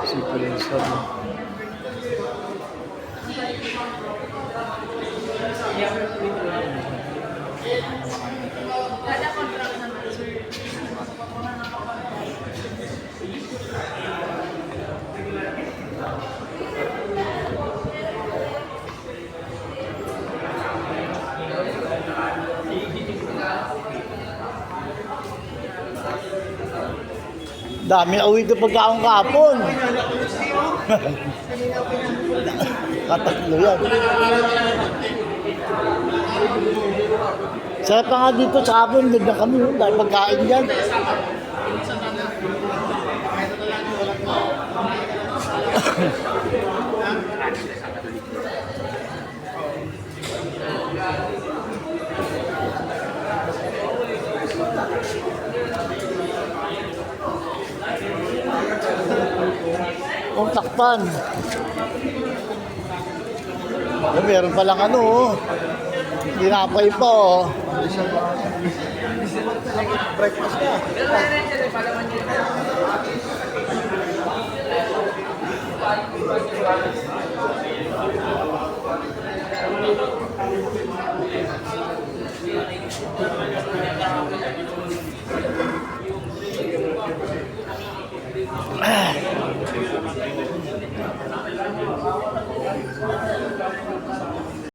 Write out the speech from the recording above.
Sipilisan. Dami na uwi ko pagkaong kapon. Katatlo yan. Sarap pa nga dito sa kapon, nagna kami dahil pagkain dyan. Ang takpan. Meron palang ano, tinapay pa oh. Breakfast na.